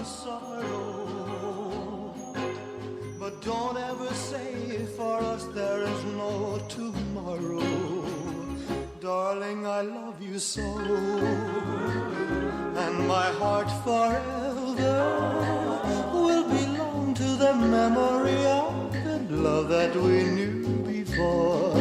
sorrow. But don't ever say for us there is no tomorrow. Darling, I love you so, and my heart forever will belong to the memory of the love that we knew before.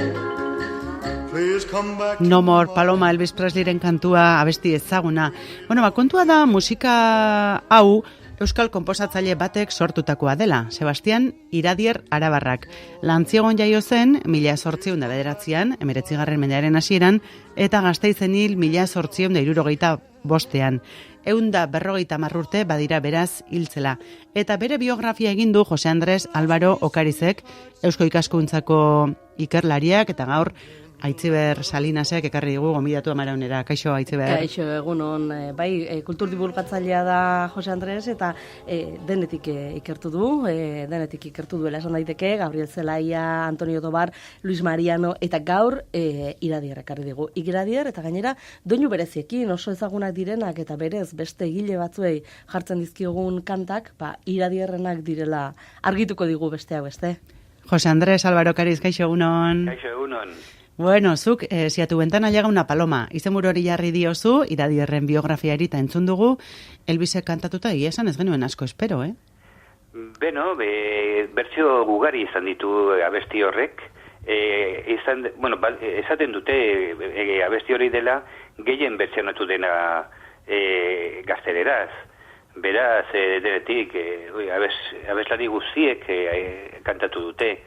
Please come back. No More, Paloma, Elvis Presleyren kantua, abesti ezaguna. Bueno, kontua da musika hau euskal konposatzaile batek sortutakoa dela, Sebastian Iradier Arabarrak. Lantziegon jaio zen 1809an, 19. mendearen hasieran, eta Gasteizen hil 1875ean. 150 urte badira beraz hiltzela. Eta bere biografia egin du Jose Andres Álvaro Ocarizek, Eusko Ikaskuntzako ikerlariak, eta gaur Aitziber Salinasek ekarri dugu gonbidatu Amaraunera. Kaixo, Aitziber. Kaixo, egunon. Bai, kultur divulgatzailea da Jose Andres, eta denetik ikertu duela esan daiteke, Gabriel Zelaia, Antonio Dobar, Luis Mariano, eta gaur Iradier ekarri dugu. Iradier, eta gainera, doinu bereziekin oso ezagunak direnak, eta berez beste egile batzuei jartzen dizkiogun kantak, Iradierrenak direla argituko digu besteak beste. Jose Andres Álvaro Ocariz, kaixo, egunon. Kaixo, egunon. Bueno, zuk, si a tu ventana llega una paloma, izenburu hori jarri diozu, Iradierren biografiari eta entzun dugu, Elvisek kantatuta egia esan ez genuen asko espero, Beno, bertsio ugari izan ditu abesti horrek, esaten dute abesti hori dela gehien bertsionatu dena gazteleraz. Beraz, denetik, abeslari guztiek kantatu dute,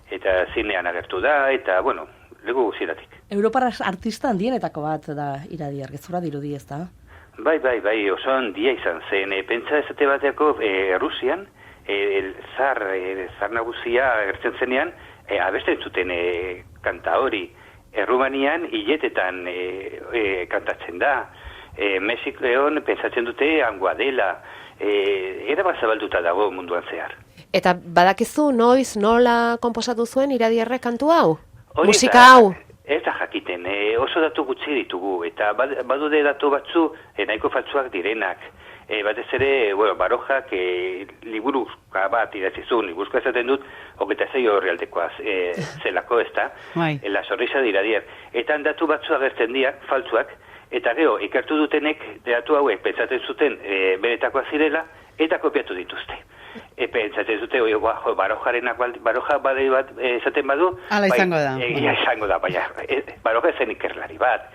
eta zinean agertu da, eta, bueno, lego guztietatik. Europar artista handienetako bat da Iradier, gezurra dirudi ez da? Bai, oso handia izan zen. Pentsa ezate bateako Rusian, zar nagusia agertzen zenean, abesten zuten kanta hori. Rumanian hiletetan kantatzen da. Mexikoan pentsatzen dute hangoa dela. Erabat zabalduta dago munduan zehar. Eta badakizu noiz nola konposatu zuen Iradierrek kantu hau? Hori musika hau? Ez da jakiten, oso datu gutxi ditugu, eta badude datu batzu nahiko faltsuak direnak. Batez ere, Barojak liburuzka bat idatzizun, liburuzka esaten dut, 26 horrealdekoa zelako, ez da? La sonrisa de Iradier. Eta datu batzu agertzen dira, faltsuak, eta gero, ikertu dutenek, datu hauek pentsatzen zuten benetakoa zirela, eta kopiatu dituzte. Pentsatzen zute, Baroja badei bat esaten badu, ala izango da. Egia izango da, baina, Baroja zen ikerlari bat,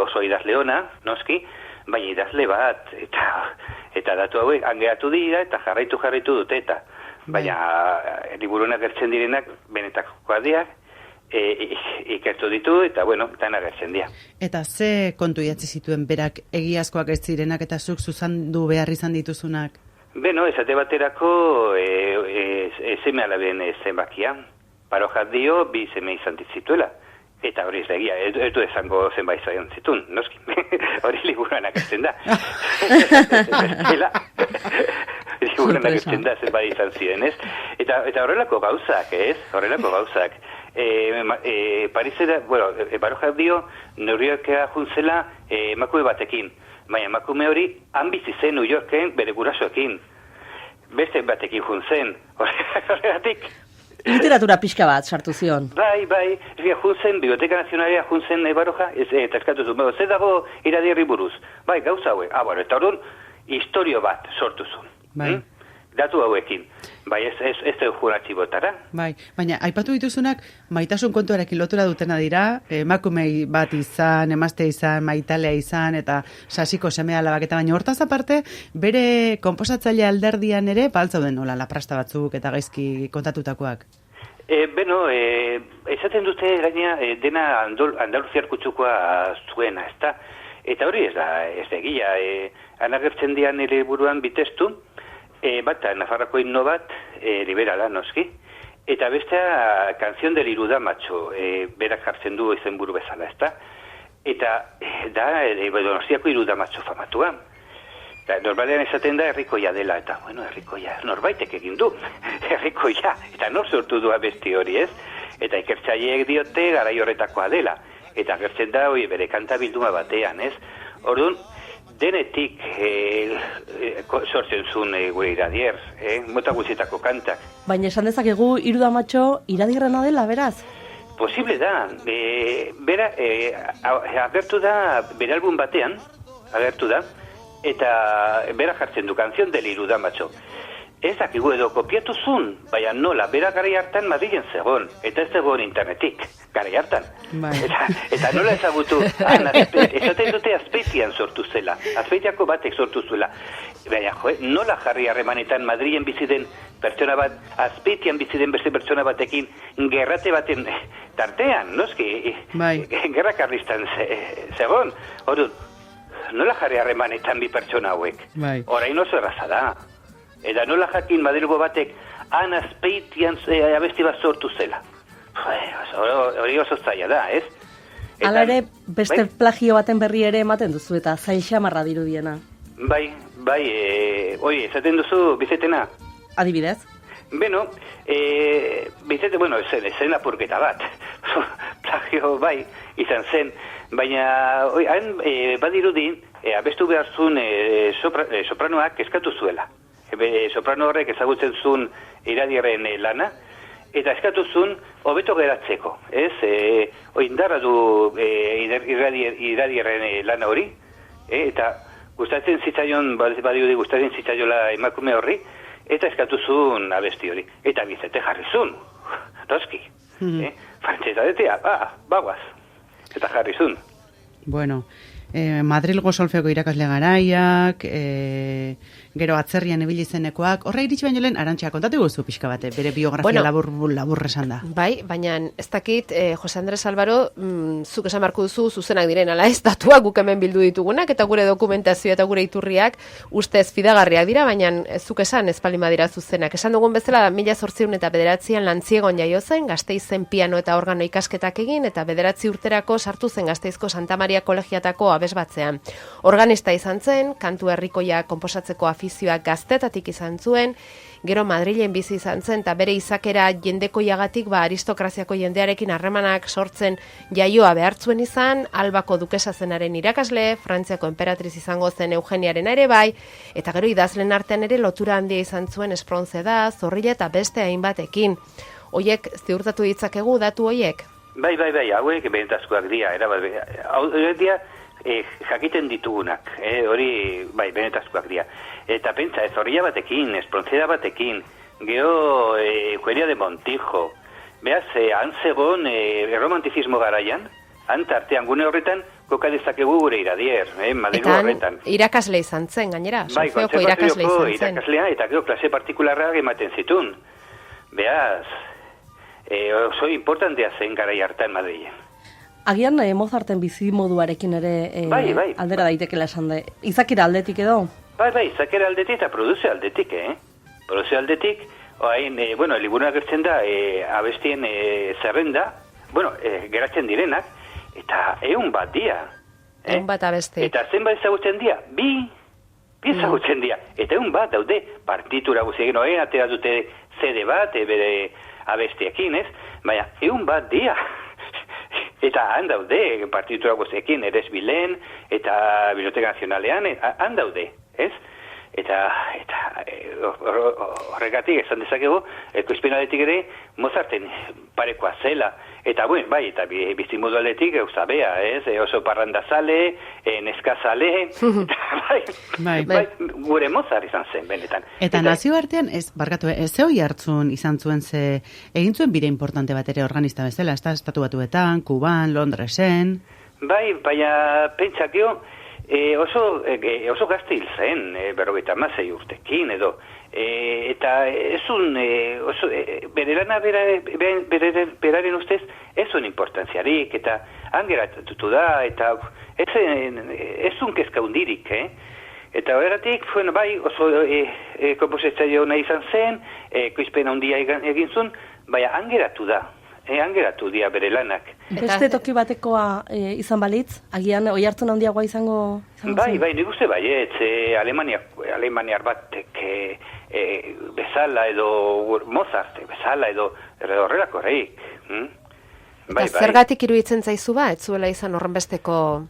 oso idazle ona, noski, baina idazle bat, eta datu hauek angeatu dira, eta jarraitu dute, eta baina, liburunak gertzen direnak, benetakoa dira, ikertu ditu, eta, tan agertzen dira. Eta ze kontu idatzi zituen berak egiazkoak ez zirenak, eta zuk zuzandu behar izan dituzunak? Beno, esate baterako seme alaben zenbakia. Barojak dio, 2 seme izan zituela. Eta hori ez da egia, ez du esango zenbait izan zitun, noski. Hori liburuan agertzen da. Liburuan agertzen da zenbait izan ziren, ez? Eta horrelako gauzak, ez? Horrelako gauzak. Parizera, Barojak dio, neurriakea juntzela emakume batekin. Baina emakume hori han bizi zen New Yorken bere gurasoekin. Beste batekin juntzen. Horregatik. Literatura pixka bat sartu zion. Bai. Juntzen, Biblioteka Nazionalea juntzen Baroja, eta eskatu zuen. Zer dago Iradierri buruz? Bai, gauza hauek. Eta orduan, historio bat sortu zuen. Bai. Datu hauekin. Bai, ez da juan artxibotara. Bai, baina, aipatu dituzunak, maitasun kontuarekin lotura dutena dira, emakumei bat izan, emaztea izan, maitalea izan, eta sasiko semea alabak, eta baina hortaz aparte, bere konposatzaile alderdian ere, baltzauden nola, laprasta batzuk eta gaizki kontatutakoak. Esaten dute gaina dena Andaluziar kutsukoa zuena, ezta? Eta hori ez da egia. Anagertzen dian nire buruan bitestu, bata, Nafarroko himno bat, liberala, noski, eta bestea, Canción del Irudamacho, berak jartzen du izenburu bezala, ezta? Eta da, Donostiako Irudamacho famatua. Normalean esaten da herrikoia dela, eta, herrikoia, norbaitek egin du, herrikoia, eta nor sortu du abesti hori, ez? Eta ikertzaileek diote garai horretakoa dela, eta gertzen da, bere kanta bilduma batean, ez? Orduan, denetik sortzen zuen gure iradier, mota guztietako kantak. Baina esan dezakegu Irudamatxo Iradirrena dela, beraz? Posible da, bera, agertu da, bere album batean, agertu da, eta bera jartzen du, Canción del Irudamatxo. Ez dakigu edo kopiatu zuen, baina nola, bera garai hartan Madrilen zegoen, eta ez zegoen internetik, garai hartan. Bai. Eta nola ezagutu, esaten dute Azpeitian sortu zela, Azpeitiako batek sortu zuela. Baina, nola jarri harremanetan Madrilen bizi den pertsona bat, Azpeitian bizi den beste pertsona batekin, gerrate baten tartean, noski, gerra karlistan zegoen. Orduan, nola jarri harremanetan bi pertsona hauek? Orain oso erraza da. Eta nola jakin Madrilgo batek Azpeitian abesti bat sortu zela. Hori oso zaila da, ez? Hala ere, beste plagio baten berri ere ematen duzu, eta zail xamarra dirudiena. Bai, oi, esaten duzu, Bizetena? Adibidez? Beno, Bizete, zen apurketa bat. Plagio, bai, izan zen. Baina, han, badirudi, abestu behar zuen sopranoak eskatu zuela. Soprano horrek ezagutzen zuen Iradierren lana, eta eskatu zuen hobeto geratzeko, ez? Indarra du Iradierren lana hori, eta gustatzen zitzaion, badirudi gustatzen zitzaiola emakume horri, eta eskatu zuen abesti hori. Eta Bizete jarri zuen, noski. Frantzesa detea, bagoaz. Eta jarri zuen. Bueno, Madrilgo solfeoko irakasle garaiak, gero atzerrian ibili zenekoak, horra iritsi baino lehen Arantxa kontatu guzu pixka bate, bere biografia labur esan da. Bai, baina ez dakit, Jose Andres Álvaro, zuk esan marko duzu zuzenak diren, ala ez, datuak guk hemen bildu ditugunak, eta gure dokumentazio eta gure iturriak ustez fidagarriak dira, baina zuk esan ez palima dira zuzenak. Esan dugun bezala, 1809 Lantziegon jaio zen, Gasteizen piano eta organo ikasketak egin, eta 9 urterako sartu zen Gasteizko Santa Maria Kolegiatako abesbatzean. Organista izan zen, kantu herrikoia konposatzeko afizioak gaztetatik izan zuen, gero Madrilen bizi izan zen, eta bere izakera jendekoiagatik aristokraziako jendearekin harremanak sortzen jaioa behartzuen izan, Albako dukesa zenaren irakasle, Frantziako enperatriz izango zen Eugeniaren ere bai, eta gero idazlen artean ere lotura handia izan zuen Espronceda, Zorrilla eta beste hainbatekin. Hoiek ziurtatu ditzakegu datu hoiek? Bai, hauek benetazkoak dira, jakiten ditugunak, hori, bai, benetazkoak dira. Eta pentsa, Zorrilla batekin, Espronceda batekin, geho Eugenia de Montijo, behaz, han zegoen romantizismo garaian, han tartean gune horretan, koka dezakegu gure Iradier, Madrigo horretan. Eta irakasle izan zen, gainera, bai, solfeoko irakasle izan zen. Irakaslea, eta gero klase partikularrak ematen zitun. Behaz, oso importantea zen garai hartan Madrilen. Agian Mozarten bizimoduarekin ere aldera daitekela esan da. Izakera aldetik edo? Bai, izakera aldetik eta produzio aldetik, Produzio aldetik, liburua gertzen da, abestien zerrenda, geratzen direnak, eta 100 bat dia. 100 bat abesti. Eta zenbat ezagutzen dia? Bi ezagutzen dia. Eta 100 bat daude, partitura guztiekin, atera dute CD bat, bere abestiekin, ez? Baina, 100 bat dia. Eta han daude, partitura guztiekin, Eres Bilen, eta Biblioteka Nazionalean, han daude, ez? Eta horregatik esan dezakegu, ekoizpenaletik ere, Mozarten parekoa zela. Eta eta bizimodu aldetik gauza bea, ez? Oso parrandazale, neskazale, bai, gure Mozart izan zen, benetan. Eta nazio artean, ze hoi hartzun izan zuen, ze egin zuen bide importante bat ere organista bezala, ez da, Estatu Batuetan, Kuban, Londresen. Bai, baina pentsakio, oso gazte hil zen, 56 urtekin edo, eta ezun, bere lana beraren ustez, ezun importantziarik, eta angeratutu da, eta ezun kezka hundirik, Eta horregatik, oso kompositzaio nahi izan zen, ekoizpen handia egin zuen, baina angeratu da. Angeratu dira bere lanak. Beste toki batekoa izan balitz, agian oi hartzen handiagoa izango zen? Bai, nik uste baiet, Alemaniar batek bezala edo Mozart bezala edo horrelako horreik. Eta zergatik iruditzen zaizu ez zuela izan horrenbesteko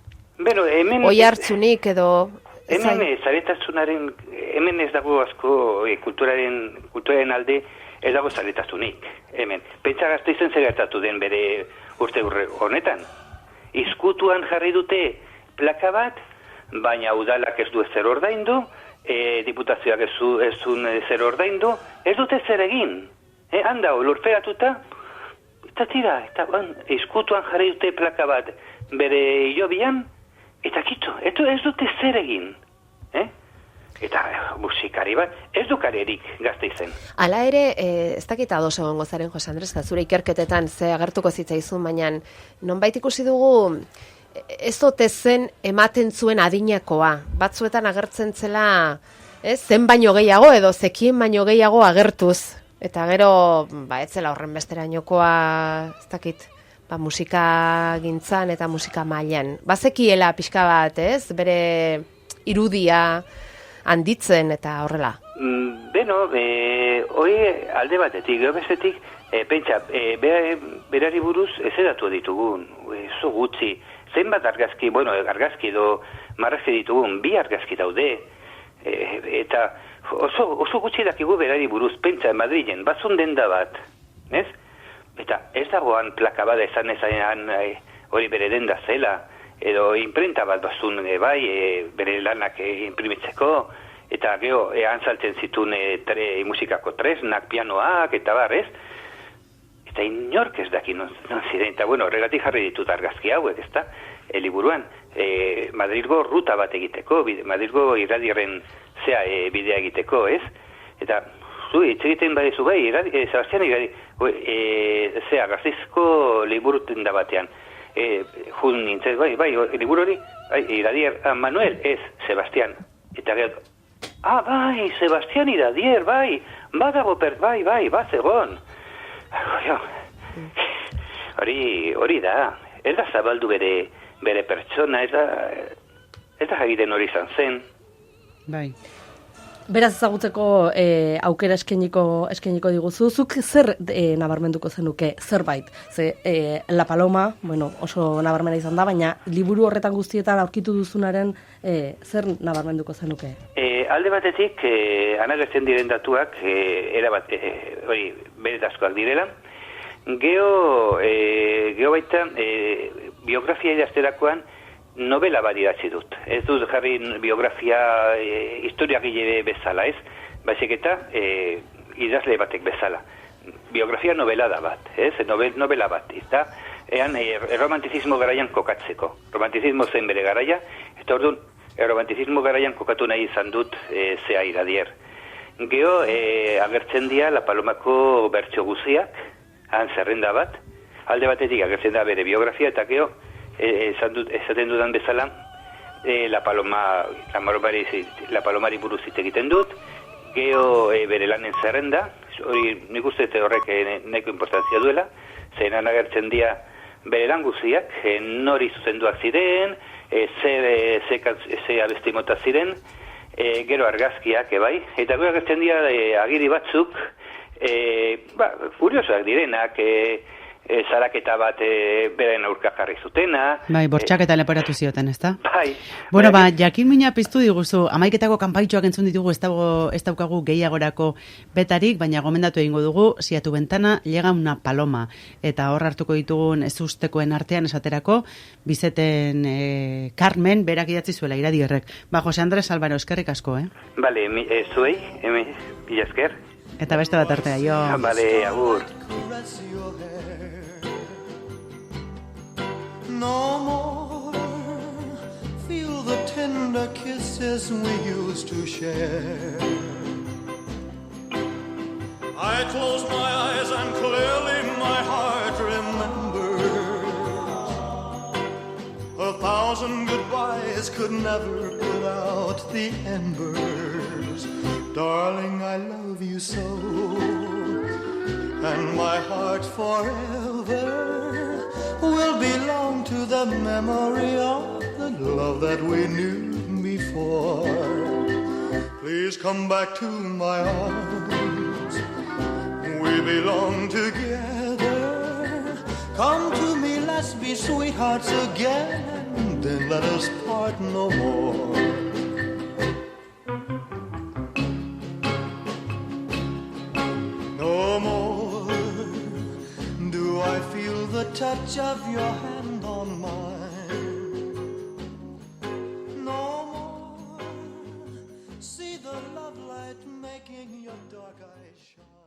oi hartzunik edo Hemen zaretasunaren, hemen ez dago asko kulturaren alde ez dago zaretasunik. Hemen, pentsa Gasteizen zer gertatu den bere urte honetan. Izkutuan jarri dute plaka bat, baina udalak ez du ezer ordaindu, diputazioak ez du zer ordaindu, ez dute zer egin. Handa, lurperatuta, eta tira, izkutuan jarri dute plaka bat bere hilobian, eta kito, ez dute zer egin. Eta musikari bat, ez du karerik Gasteizen. Hala ere, ez dakit ados egongo zaren, Jose Andres, zure ikerketetan ze agertuko zitzaizun, baina nonbait ikusi dugu ez ote zen ematen zuen adinakoa. Batzuetan agertzen zela, zen baino gehiago edo zekien baino gehiago agertuz. Eta gero, ez zela horren besterainokoa, ez dakit, musika gintzan eta musika mailan. Bazekiela pixka bat, bere irudia handitzen eta horrela. Beno, hoi alde batetik, gero bestetik, pentsa, berari buruz ez edatu ditugun, zo gutxi, zenbat argazki, argazki edo marrazki ditugun, 2 argazki daude, eta oso gutxi dakigu berari buruz, pentsa, Madrilen, bazun denda bat, ez? Eta ez dagoan plaka bada esan hori bere denda zela, edo imprenta bat bazun bere lanak imprimitzeko, eta gero antzaltzen zituen musikako tresnak, pianoak, eta barrez, eta inork ez daki non ziren, eta horregatik jarri ditut argazki hauek, ezta, liburuan, Madrilgo ruta bat egiteko, Madrilgo irradiaren bidea egiteko, ez? Eta, hitz egiten badezu Sebastian Gasteizko liburu tenda batean, jun nintzen, liburu hori, iradier, Manuel, ez, Sebastian, eta gero, Sebastian Iradier, badago bat egon. Hori da, ez da zabaldu bere pertsona, ez da jagiten hori izan zen. Bai. Beraz ezagutzeko aukera eskeniko diguzu, zuk zer nabarmenduko zenuke, zerbait? La Paloma, oso nabarmena izan da, baina liburu horretan guztietan aurkitu duzunaren zer nabarmenduko zenuke? Alde batetik, anagertzen diren datuak, erabat, hori, beretazkoak direla. Geo baita, biografia idazterakoan, novela bat idatzi dut. Ez dut jarri biografia historiagile bezala, ez? Baizik eta idazle batek bezala. Biografia novelada bat, ez? Novela bat. Eta romantizismo garaian kokatzeko. Romantizismo zen bere garaia, eta orduan romantizismo garaian kokatu nahi izan dut zea Iradier. Geo agertzen dira La Palomako bertso guziak, han zerrenda bat. Alde batetik agertzen da bere biografia, eta geo esaten dudan bezala, La Palomari buruz hitz egiten dut, gero bere lanen zerrenda, hori nik uste horrek nahiko importantzia duela, zenan agertzen dira bere lan guziak, nori zuzenduak ziren, ze abestimota ziren, gero argazkiak, eta gero agertzen dira agiri batzuk, kuriosoak direnak, zaraketa bat beraen aurka jarri zutena. Bortxaketa leporatu zioten, ezta? Bai. Jakin mina piztu diguzu, 11etako kanpaitxoak entzun ditugu ez daukagu gehiagorako betarik, baina gomendatu egingo dugu, si a tu ventana llega una paloma, eta hor hartuko ditugun ez ustekoen artean esaterako, Bizeten Carmen, berak idatzi zuela Iradierrek. Jose Andres Álvaro, eskerrik asko, Bale, zuei, mila esker. Eta beste bat artea, jo. Bale, agur. No more feel the tender kisses we used to share. I close my eyes and clearly my heart remembers. 1,000 goodbyes could never put out the embers. Darling, I love you so, and my heart forever will belong to the memory of the love that we knew before. Please come back to my arms. We belong together. Come to me, let's be sweethearts again. Then let us part no more. the touch of your hand on mine. No more see the love light making your dark eyes shine.